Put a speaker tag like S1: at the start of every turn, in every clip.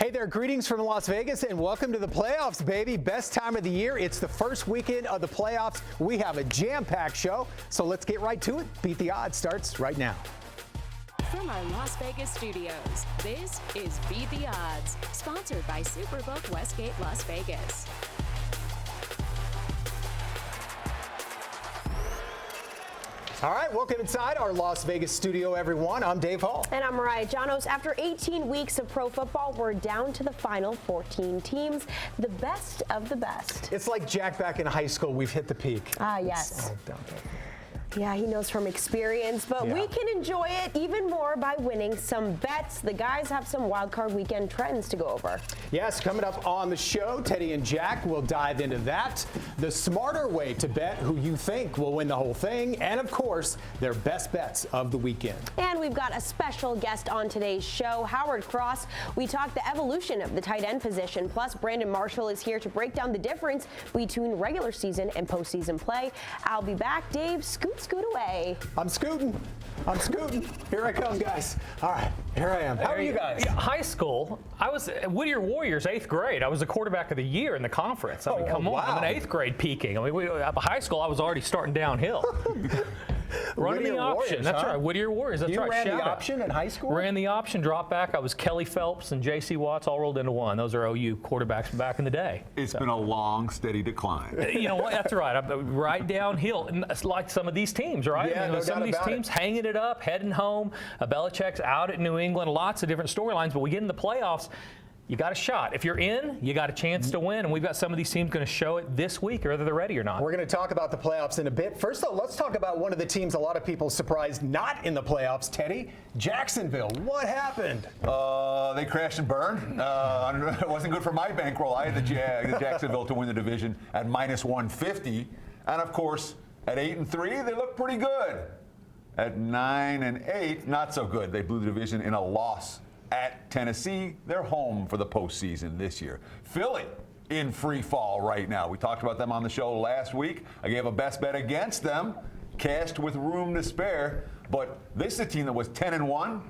S1: Hey there, greetings from Las Vegas and welcome to the playoffs, baby. Best time of the year. It's the first weekend of the playoffs. We have a jam-packed show, so let's get right to it. Beat the Odds starts right now.
S2: From our Las Vegas studios, this is Beat the Odds, sponsored by Superbook Westgate Las Vegas.
S1: All right, welcome inside our Las Vegas studio, everyone. I'm Dave Hall.
S3: And I'm Mariah Janos. After 18 weeks of pro football, we're down to the final 14 teams, the best of the best.
S1: It's like Jack back in high school. We've hit the peak.
S3: Yes. Yeah, he knows from experience, but we can enjoy it even more by winning some bets. The guys have some Wildcard Weekend trends to go over.
S1: Yes, coming up on the show, Teddy and Jack will dive into that, the smarter way to bet who you think will win the whole thing, and of course, their best bets of the weekend.
S3: And we've got a special guest on today's show, Howard Cross. We talk the evolution of the tight end position, plus Brandon Marshall is here to break down the difference between regular season and postseason play. I'll be back. Dave, scoot away.
S1: I'm scooting. Here I come, guys. All right, here I am. How are you guys?
S4: Yeah, high school, I was Whittier Warriors, 8th grade. I was the quarterback of the year in the conference. I mean, come on, I'm in 8th grade peaking. I mean, high school, I was already starting downhill. Running
S1: Whittier
S4: the option.
S1: Warriors,
S4: That's
S1: huh?
S4: right, Whittier Warriors. That's right.
S1: You ran
S4: Shout
S1: the
S4: out.
S1: option in high school?
S4: Ran the option, drop back. I was Kelly Phelps and J.C. Watts all rolled into one. Those are OU quarterbacks from back in the day.
S5: It's been a long, steady decline.
S4: You know what? That's right. I'm right downhill. And it's like some of these teams, right?
S1: Yeah, no
S4: some
S1: doubt
S4: of these
S1: about
S4: teams
S1: it.
S4: hanging it up, heading home. Belichick's out at New England. Lots of different storylines. But we get in the playoffs. You got a shot. If you're in, you got a chance to win, and we've got some of these teams going to show it this week, whether they're ready or not.
S1: We're going to talk about the playoffs in a bit. First, though, let's talk about one of the teams a lot of people surprised not in the playoffs, Teddy. Jacksonville. What happened?
S5: They crashed and burned. It wasn't good for my bankroll. I had the Jacksonville to win the division at -150. And, of course, at 8-3, they look pretty good. At 9-8, not so good. They blew the division in a loss at Tennessee. They're home for the postseason this year. Philly in free fall right now. We talked about them on the show last week. I gave a best bet against them, cashed with room to spare. But this is a team that was 10-1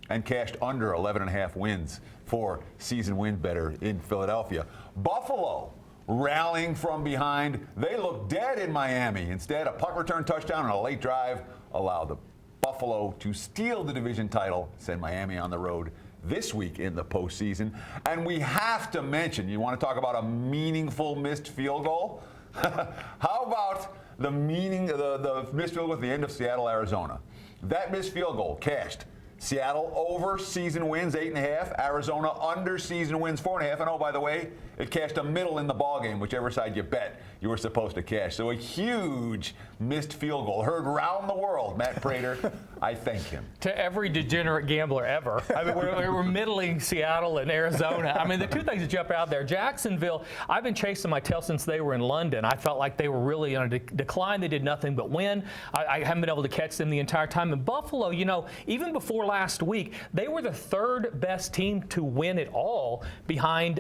S5: and cashed under 11.5 wins for season win better in Philadelphia. Buffalo rallying from behind. They look dead in Miami. Instead, a punt return touchdown and a late drive allowed the Buffalo to steal the division title, send Miami on the road this week in the postseason. And we have to mention, you want to talk about a meaningful missed field goal? How about the missed field goal at the end of Seattle, Arizona? That missed field goal cashed. Seattle over season wins 8.5, Arizona under season wins 4.5, and oh, by the way, it cashed a middle in the ballgame, whichever side you bet you were supposed to cash. So a huge missed field goal, heard round the world. Matt Prater, I thank him.
S4: To every degenerate gambler ever. I mean, we're middling Seattle and Arizona. I mean, the two things that jump out there. Jacksonville, I've been chasing my tail since they were in London. I felt like they were really on a decline. They did nothing but win. I haven't been able to catch them the entire time. And Buffalo, you know, even before last week, they were the third best team to win it all behind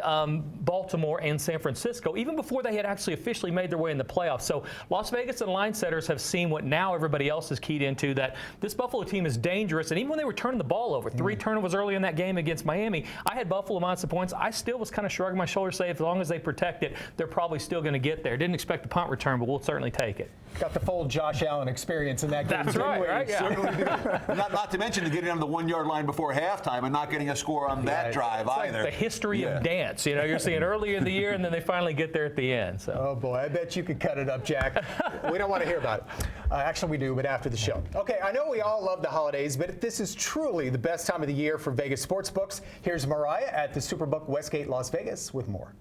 S4: Baltimore and San Francisco, even before they had actually officially made their way in the playoffs. So Las Vegas and line setters have seen what now everybody else is keyed into, that this Buffalo team is dangerous. And even when they were turning the ball over, 3 turnovers early in that game against Miami, I had Buffalo minus the points. I still was kind of shrugging my shoulders, say as long as they protect it, they're probably still going to get there. Didn't expect the punt return, but we'll certainly take it.
S1: Got the full Josh Allen experience in that game.
S4: That's right? Yeah.
S5: Certainly do. Not to mention to get it on the 1-yard line before halftime and not getting a score on that drive
S4: it's
S5: either.
S4: Like the history of dance. You know, you're seeing earlier in the year, and then they finally get there at the end. So.
S1: Oh, boy, I bet you could cut it up, Jack. We don't want to hear about it. Actually, we do, but after the show. Okay, I know we all love the holidays, but this is truly the best time of the year for Vegas sportsbooks. Here's Mariah at the Superbook Westgate Las Vegas with more.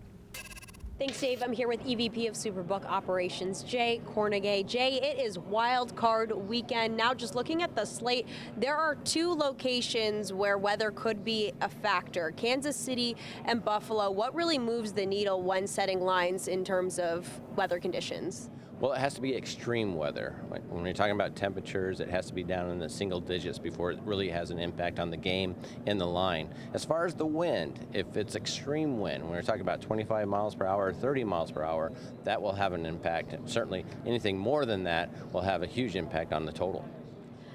S3: Thanks, Dave. I'm here with EVP of Superbook Operations, Jay Cornegay. Jay, it is Wildcard Weekend. Now, just looking at the slate, there are 2 locations where weather could be a factor, Kansas City and Buffalo. What really moves the needle when setting lines in terms of weather conditions?
S6: Well, it has to be extreme weather. Like when you're talking about temperatures, it has to be down in the single digits before it really has an impact on the game and the line. As far as the wind, if it's extreme wind, when we're talking about 25 miles per hour, 30 miles per hour, that will have an impact. And certainly anything more than that will have a huge impact on the total.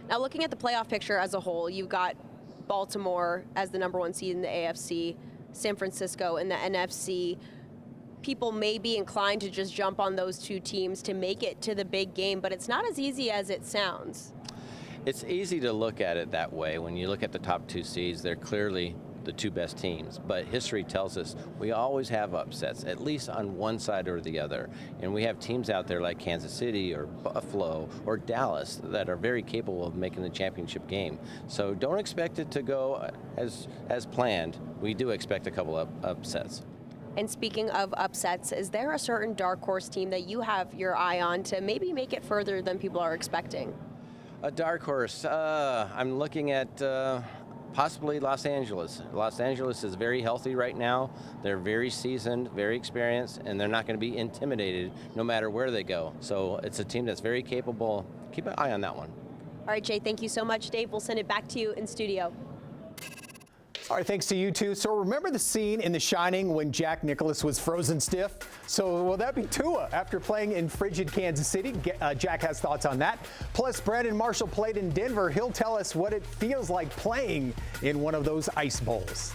S3: Now, looking at the playoff picture as a whole, you've got Baltimore as the #1 seed in the AFC, San Francisco in the NFC, people may be inclined to just jump on those two teams to make it to the big game, but it's not as easy as it sounds.
S6: It's easy to look at it that way. When you look at the top two seeds, they're clearly the two best teams. But history tells us we always have upsets, at least on one side or the other. And we have teams out there like Kansas City or Buffalo or Dallas that are very capable of making the championship game. So don't expect it to go as planned. We do expect a couple of upsets.
S3: And speaking of upsets, is there a certain dark horse team that you have your eye on to maybe make it further than people are expecting?
S6: A dark horse. I'm looking at possibly Los Angeles. Los Angeles is very healthy right now. They're very seasoned, very experienced, and they're not going to be intimidated no matter where they go. So it's a team that's very capable. Keep an eye on that one.
S3: All right, Jay, thank you so much. Dave, we'll send it back to you in studio.
S1: All right, thanks to you two. So remember the scene in The Shining when Jack Nicklaus was frozen stiff? So will that be Tua after playing in frigid Kansas City? Jack has thoughts on that. Plus, Brandon Marshall played in Denver. He'll tell us what it feels like playing in one of those ice bowls.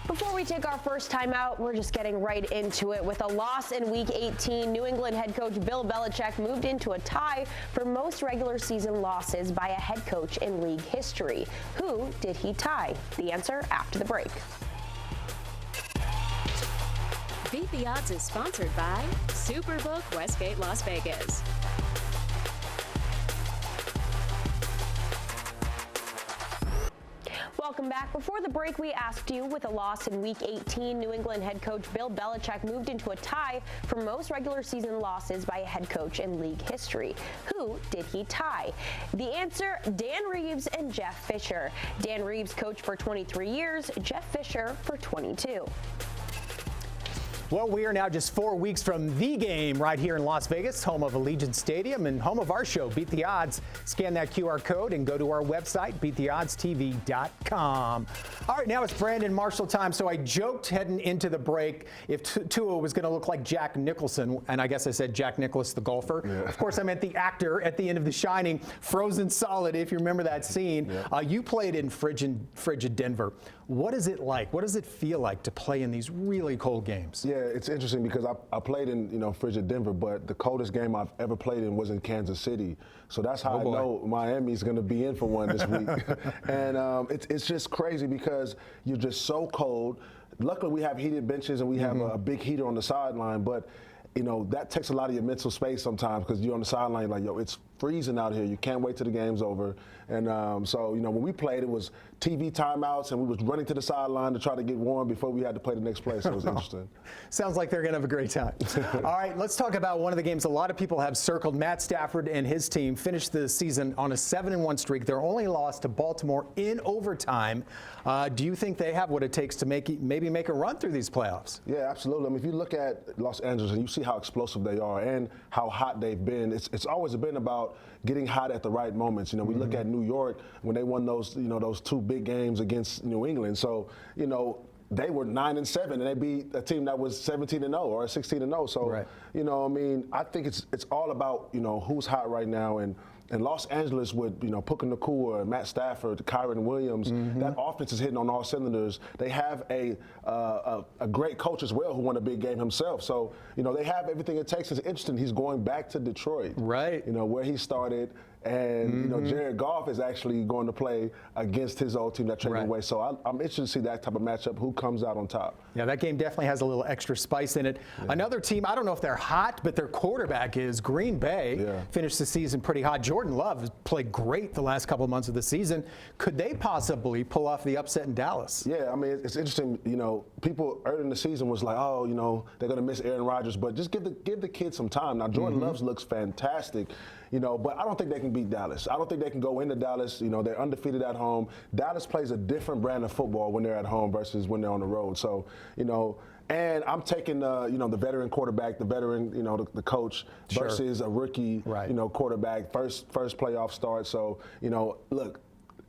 S7: Before we take our first time out, we're just getting right into it. With a loss in Week 18, New England head coach Bill Belichick moved into a tie for most regular season losses by a head coach in league history. Who did he tie? The answer after the break.
S2: Beat the Odds is sponsored by Superbook Westgate Las Vegas.
S7: Welcome back. Before the break, we asked you, with a loss in Week 18, New England head coach Bill Belichick moved into a tie for most regular season losses by a head coach in league history. Who did he tie? The answer, Dan Reeves and Jeff Fisher. Dan Reeves coached for 23 years, Jeff Fisher for 22.
S1: Well, we are now just 4 weeks from the game right here in Las Vegas, home of Allegiant Stadium and home of our show, Beat the Odds. Scan that QR code and go to our website, beattheoddstv.com. All right, now it's Brandon Marshall time. So I joked heading into the break if Tua was going to look like Jack Nicholson, and I guess I said Jack Nicklaus, the golfer. Yeah. Of course, I meant the actor at the end of The Shining, frozen solid, if you remember that scene. Yeah. You played in frigid Denver. What is it like? What does it feel like to play in these really cold games?
S8: Yeah, it's interesting because I played in frigid Denver, but the coldest game I've ever played in was in Kansas City. So that's how I know Miami's going to be in for one this week. And it's just crazy because you're just so cold. Luckily, we have heated benches and we have a big heater on the sideline, but that takes a lot of your mental space sometimes because you're on the sideline like, yo, it's freezing out here. You can't wait till the game's over. And so when we played, it was TV timeouts and we was running to the sideline to try to get warm before we had to play the next play. So it was interesting.
S1: Sounds like they're going to have a great time. All right, let's talk about one of the games a lot of people have circled. Matt Stafford and his team finished the season on a 7-1 streak. Their only loss to Baltimore in overtime. Do you think they have what it takes to maybe make a run through these playoffs?
S8: Yeah, absolutely. I mean, if you look at Los Angeles and you see how explosive they are and how hot they've been, it's always been about getting hot at the right moments. We look at New York when they won those two big games against New England. So, they were 9-7 and they beat a team that was 17-0 or 16-0. So, right. I think it's all about, who's hot right now. And Los Angeles with, Puka Nacua, Matt Stafford, Kyron Williams, that offense is hitting on all cylinders. They have a great coach as well who won a big game himself. So, they have everything it takes. It's interesting. He's going back to Detroit. Right. Where he started. And, Jared Goff is actually going to play against his old team that traded away. So I'm interested to see that type of matchup, who comes out on top.
S1: Yeah, that game definitely has a little extra spice in it. Yeah. Another team, I don't know if they're hot, but their quarterback is Green Bay. Yeah. Finished the season pretty hot. Jordan Love has played great the last couple of months of the season. Could they possibly pull off the upset in Dallas?
S8: Yeah, I mean, it's interesting. People early in the season was like, oh, they're going to miss Aaron Rodgers, but just give the kid some time. Now, Jordan Love looks fantastic. But I don't think they can beat Dallas. I don't think they can go into Dallas. They're undefeated at home. Dallas plays a different brand of football when they're at home versus when they're on the road. So, and I'm taking, the veteran quarterback, the veteran, the coach versus a rookie, quarterback, first playoff start. So, look,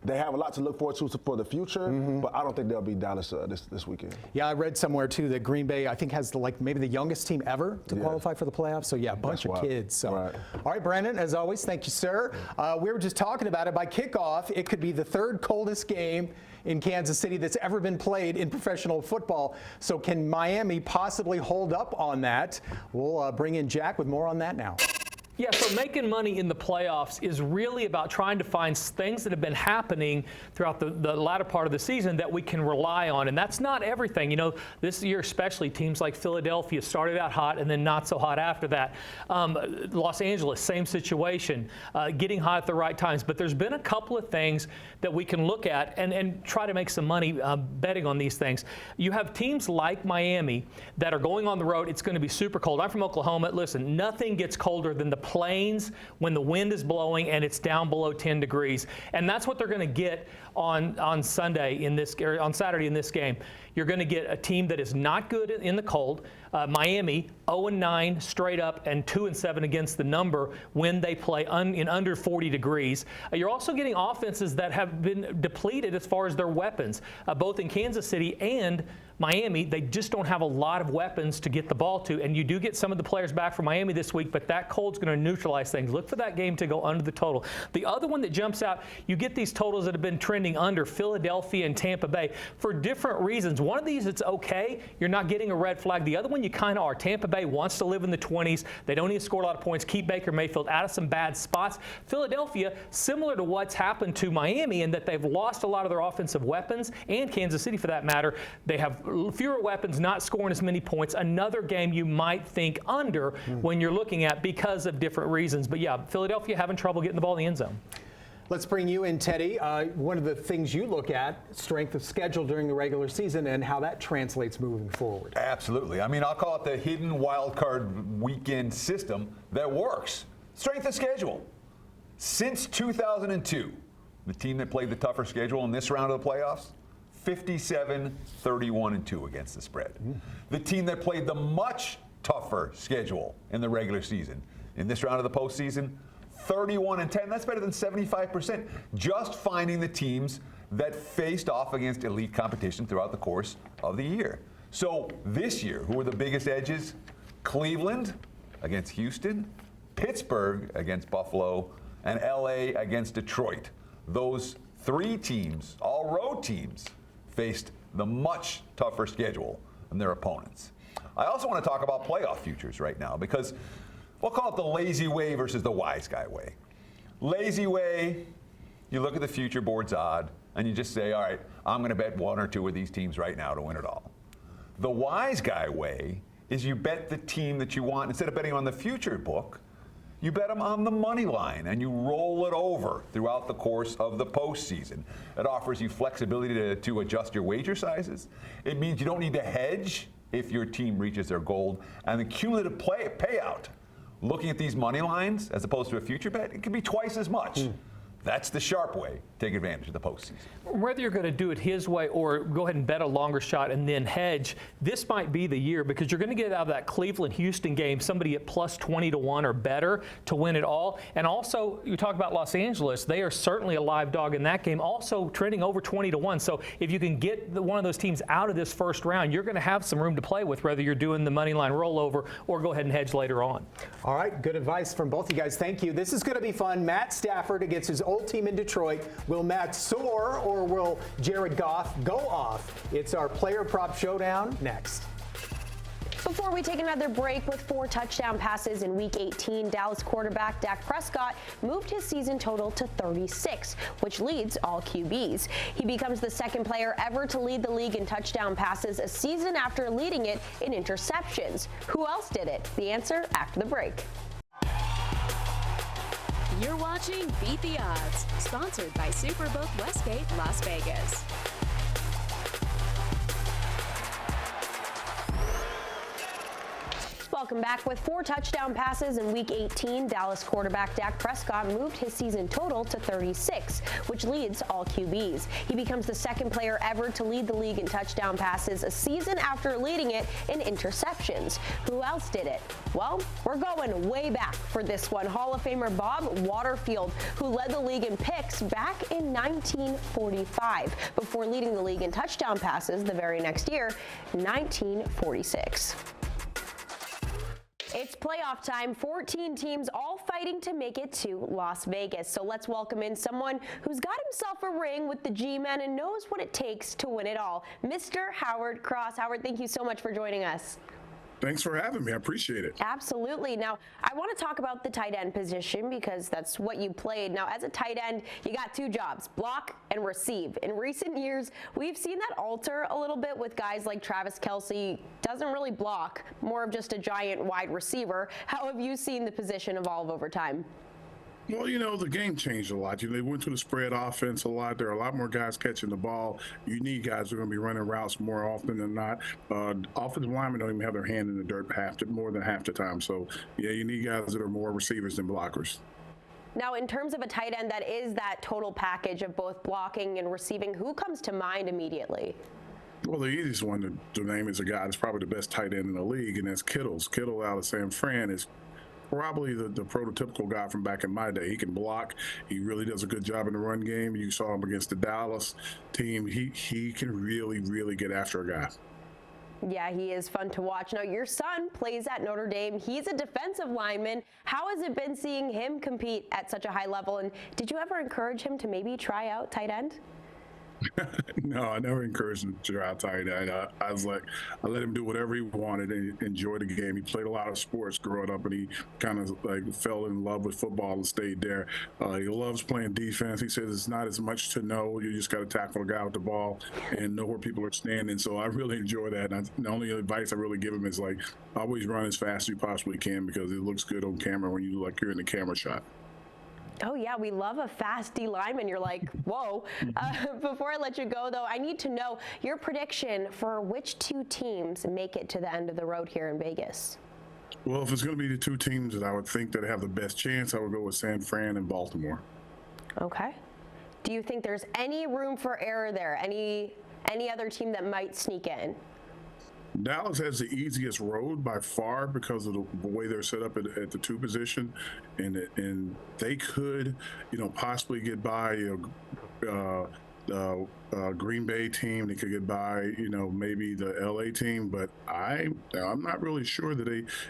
S8: they have a lot to look forward to for the future, but I don't think they'll be Dallas this weekend.
S1: Yeah, I read somewhere too that Green Bay, I think, has maybe the youngest team ever to qualify for the playoffs. So yeah, a bunch of kids. So.
S8: Right.
S1: All right, Brandon, as always, thank you, sir. We were just talking about it. By kickoff, it could be the third coldest game in Kansas City that's ever been played in professional football. So can Miami possibly hold up on that? We'll bring in Jack with more on that now.
S4: Yeah, so making money in the playoffs is really about trying to find things that have been happening throughout the latter part of the season that we can rely on. And that's not everything. You know, this year especially, teams like Philadelphia started out hot and then not so hot after that. Los Angeles, same situation, getting hot at the right times. But there's been a couple of things that we can look at and try to make some money betting on these things. You have teams like Miami that are going on the road. It's going to be super cold. I'm from Oklahoma. Listen, nothing gets colder than the plains when the wind is blowing and it's down below 10 degrees. And that's what they're going to get on Sunday in this, or on Saturday in this game. You're going to get a team that is not good in the cold. Miami 0-9 straight up and 2-7 against the number when they play in under 40 degrees. You're also getting offenses that have been depleted as far as their weapons, both in Kansas City and Miami. They just don't have a lot of weapons to get the ball to, and you do get some of the players back from Miami this week, but that cold's going to neutralize things. Look for that game to go under the total. The other one that jumps out, you get these totals that have been trending under, Philadelphia and Tampa Bay, for different reasons. One of these, it's okay. You're not getting a red flag. The other one, you kind of are. Tampa Bay wants to live in the 20s. They don't need to score a lot of points. Keep Baker Mayfield out of some bad spots. Philadelphia, similar to what's happened to Miami in that they've lost a lot of their offensive weapons, and Kansas City for that matter. They have fewer weapons, not scoring as many points. Another game you might think under when you're looking at because of different reasons. But yeah, Philadelphia having trouble getting the ball in the end zone.
S1: Let's bring you in, Teddy. One of the things you look at, strength of schedule during the regular season and how that translates moving forward.
S5: Absolutely. I mean, I'll call it the hidden wildcard weekend system that works. Strength of schedule. Since 2002, the team that played the tougher schedule in this round of the playoffs, 57-31-2 against the spread. The team that played the much tougher schedule in the regular season, in this round of the postseason, 31-10. That's better than 75%. Just finding the teams that faced off against elite competition throughout the course of the year. So this year, who were the biggest edges? Cleveland against Houston, Pittsburgh against Buffalo, and LA against Detroit. Those three teams, all road teams, faced the much tougher schedule than their opponents. I also want to talk about playoff futures right now because we'll call it the lazy way versus the wise guy way. Lazy way, you look at the future board's odd and you just say, all right, I'm going to bet one or two of these teams right now to win it all. The wise guy way is you bet the team that you want. Instead of betting on the future book, you bet them on the money line and you roll it over throughout the course of the postseason. It offers you flexibility to adjust your wager sizes. It means you don't need to hedge if your team reaches their goal. And the cumulative payout, looking at these money lines as opposed to a future bet, it can be twice as much. That's the sharp way to take advantage of the postseason.
S4: Whether you're going to do it his way or go ahead and bet a longer shot and then hedge, this might be the year because you're going to get out of that Cleveland-Houston game somebody at plus 20-1 or better to win it all. And also, you talk about Los Angeles. They are certainly a live dog in that game, also trending over 20-1. So if you can get one of those teams out of this first round, you're going to have some room to play with, whether you're doing the money line rollover or go ahead and hedge later on.
S1: All right, good advice from both you guys. Thank you. This is going to be fun. Matt Stafford against his old team in Detroit. Will Matt soar or will Jared Goff go off? It's our player prop showdown next.
S7: Before we take another break, with 4 touchdown passes in Week 18, Dallas quarterback Dak Prescott moved his season total to 36, which leads all QBs. He becomes the second player ever to lead the league in touchdown passes a season after leading it in interceptions. Who else did it? The answer after the break.
S2: You're watching Beat the Odds, sponsored by Superbook Westgate, Las Vegas.
S7: Welcome back. With 4 touchdown passes in Week 18, Dallas quarterback Dak Prescott moved his season total to 36, which leads all QBs. He becomes the second player ever to lead the league in touchdown passes a season after leading it in interceptions. Who else did it? Well, we're going way back for this one. Hall of Famer Bob Waterfield, who led the league in picks back in 1945, before leading the league in touchdown passes the very next year, 1946. It's playoff time. 14 teams all fighting to make it to Las Vegas. So let's welcome in someone who's got himself a ring with the G-Men and knows what it takes to win it all, Mr. Howard Cross. Howard, thank you so much for joining us.
S9: Thanks for having me. I appreciate it.
S7: Absolutely. Now, I want to talk about the tight end position because that's what you played. Now, as a tight end, you got 2 jobs, block and receive. In recent years, we've seen that alter a little bit with guys like Travis Kelce. Doesn't really block, more of just a giant wide receiver. How have you seen the position evolve over time?
S9: Well, the game changed a lot. They went to the spread offense a lot. There are a lot more guys catching the ball. You need guys who are going to be running routes more often than not. Offensive linemen don't even have their hand in the dirt more than half the time. So, yeah, you need guys that are more receivers than blockers.
S7: Now, in terms of a tight end that is that total package of both blocking and receiving, who comes to mind immediately?
S9: Well, the easiest one to name is a guy that's probably the best tight end in the league, and that's Kittles. Kittle out of San Fran is probably the prototypical guy from back in my day. He can block. He really does a good job in the run game. You saw him against the Dallas team. He can really, really get after a guy.
S7: Yeah, he is fun to watch. Now, your son plays at Notre Dame. He's a defensive lineman. How has it been seeing him compete at such a high level? And did you ever encourage him to maybe try out tight end?
S9: No, I never encouraged him to try out tight end. I was like, I let him do whatever he wanted and enjoy the game. He played a lot of sports growing up, and he kind of like fell in love with football and stayed there. He loves playing defense. He says it's not as much to know. You just got to tackle the guy with the ball and know where people are standing. So I really enjoy that. And the only advice I really give him is like, always run as fast as you possibly can because it looks good on camera when you look like you're in the camera shot.
S7: Oh, yeah, we love a fast D lineman. You're like, whoa. Before I let you go, though, I need to know your prediction for which 2 teams make it to the end of the road here in Vegas.
S9: Well, if it's going to be the 2 teams that I would think that have the best chance, I would go with San Fran and Baltimore.
S7: Okay. Do you think there's any room for error there? Any other team that might sneak in?
S9: Dallas has the easiest road by far because of the way they're set up at the 2 position, and they could, possibly get by Green Bay team. They could get by, maybe the LA team, but I'm not really sure that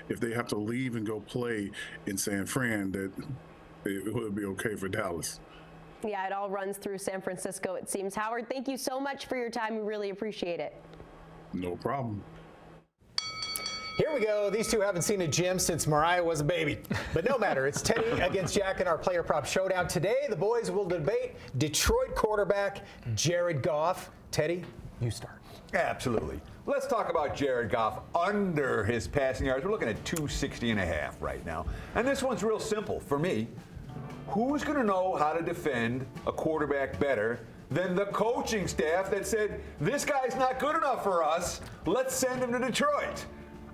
S9: if they have to leave and go play in San Fran, that it would be okay for Dallas.
S7: Yeah, it all runs through San Francisco, it seems. Howard, thank you so much for your time. We really appreciate it.
S9: No problem.
S1: Here we go. These 2 haven't seen a gym since Mariah was a baby. But no matter. It's Teddy against Jack in our player prop showdown. Today, the boys will debate Detroit quarterback Jared Goff. Teddy, you start.
S5: Absolutely. Let's talk about Jared Goff under his passing yards. We're looking at 260.5 right now. And this one's real simple for me. Who's going to know how to defend a quarterback better than the coaching staff that said, this guy's not good enough for us, let's send him to Detroit?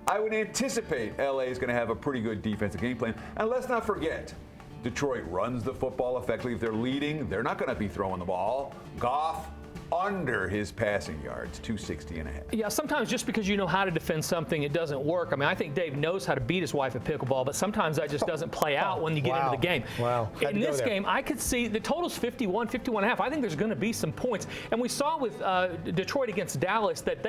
S5: I would anticipate LA is going to have a pretty good defensive game plan. And let's not forget, Detroit runs the football effectively. If they're leading, they're not going to be throwing the ball. Goff under his passing yards, 260.5.
S4: Yeah, sometimes just because you know how to defend something, it doesn't work. I mean, I think Dave knows how to beat his wife at pickleball, but sometimes that just doesn't play out when you get into the game.
S1: Wow.
S4: In this game, I could see the total's 51.5. I think there's going to be some points. And we saw with Detroit against Dallas that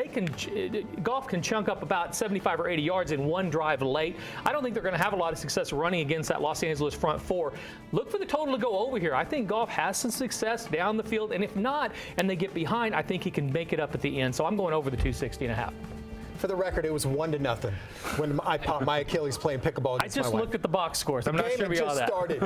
S4: Goff can chunk up about 75 or 80 yards in one drive late. I don't think they're going to have a lot of success running against that Los Angeles front 4. Look for the total to go over here. I think Goff has some success down the field, and if not, and they get behind, I think he can make it up at the end. So I'm going over the 260.5.
S1: For the record, it was 1-0 when I popped my Achilles playing pickleball against
S4: I just
S1: my
S4: looked
S1: wife.
S4: at the box scores. I'm not sure we all that.
S1: Started.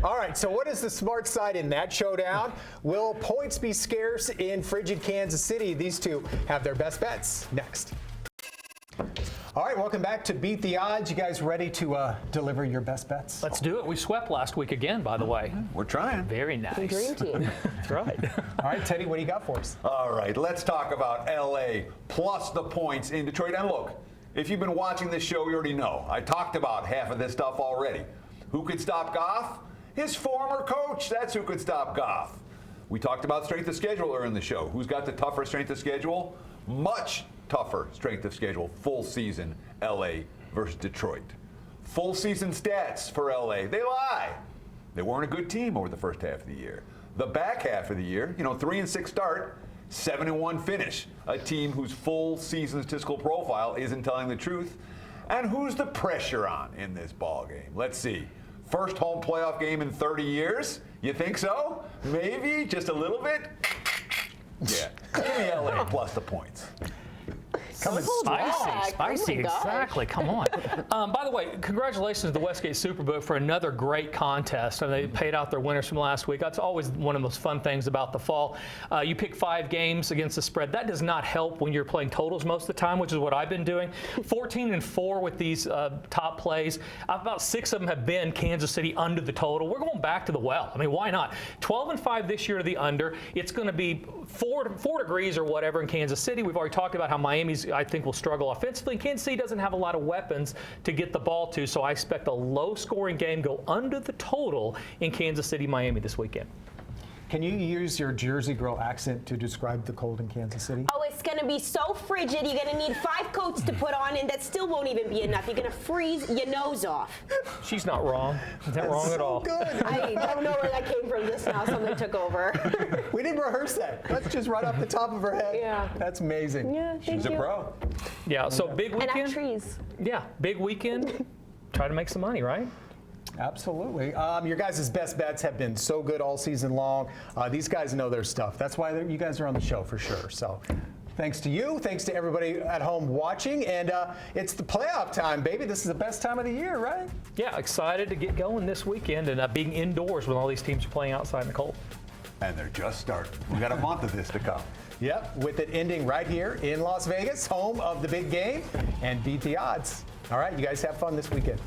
S1: All right, so what is the smart side in that showdown? Will points be scarce in frigid Kansas City? These 2 have their best bets next. All right, welcome back to Beat the Odds. You guys ready to deliver your best bets?
S4: Let's do it. We swept last week again, by the way.
S5: We're trying.
S4: Very nice.
S7: The dream team.
S4: That's right.
S1: All right, Teddy, what do you got for us?
S5: All right, let's talk about LA plus the points in Detroit. And look, If you've been watching this show, you already know. I talked about half of this stuff already. Who could stop Goff? His former coach. That's who could stop Goff. We talked about strength of schedule earlier in the show. Who's got the tougher strength of schedule? Much tougher strength of schedule. Full season, LA versus Detroit. Full season stats for LA. They lie. They weren't a good team over the first half of the year. The back half of the year, 3-6 start, 7-1 finish. A team whose full season statistical profile isn't telling the truth. And who's the pressure on in this ball game? Let's see. First home playoff game in 30 years? You think so? Maybe just a little bit? Yeah. Give me LA plus the points.
S4: Spicy, exactly. Come on. By the way, congratulations to the Westgate Superbook for another great contest. And they paid out their winners from last week. That's always one of the most fun things about the fall. You pick 5 games against the spread. That does not help when you're playing totals most of the time, which is what I've been doing. 14-4 with these top plays. About 6 of them have been Kansas City under the total. We're going back to the well. I mean, why not? 12-5 this year to the under. It's going to be 4 degrees or whatever in Kansas City. We've already talked about how Miami's, I think, will struggle offensively. Kansas City doesn't have a lot of weapons to get the ball to, so I expect a low-scoring game, go under the total in Kansas City, Miami this weekend.
S1: Can you use your Jersey girl accent to describe the cold in Kansas City?
S7: Oh, it's going to be so frigid. You're going to need 5 coats to put on, and that still won't even be enough. You're going to freeze your nose off.
S4: She's not wrong. Is that wrong at all?
S1: Good.
S7: I don't know where that came from just now. Something took over.
S1: We didn't rehearse that. That's just right off the top of her head.
S7: Yeah.
S1: That's amazing.
S7: Yeah,
S5: She's a pro.
S4: Yeah, so big
S7: And
S4: weekend.
S7: have trees.
S4: Yeah, big weekend. Try to make some money, right?
S1: Absolutely. Your guys' best bets have been so good all season long. These guys know their stuff. That's why you guys are on the show for sure. So thanks to you. Thanks to everybody at home watching. And it's the playoff time, baby. This is the best time of the year, right?
S4: Yeah, excited to get going this weekend and being indoors when all these teams are playing outside in the cold.
S5: And they're just starting. We got a month of this to come.
S1: Yep, with it ending right here in Las Vegas, home of the big game, and beat the odds. All right, you guys have fun this weekend.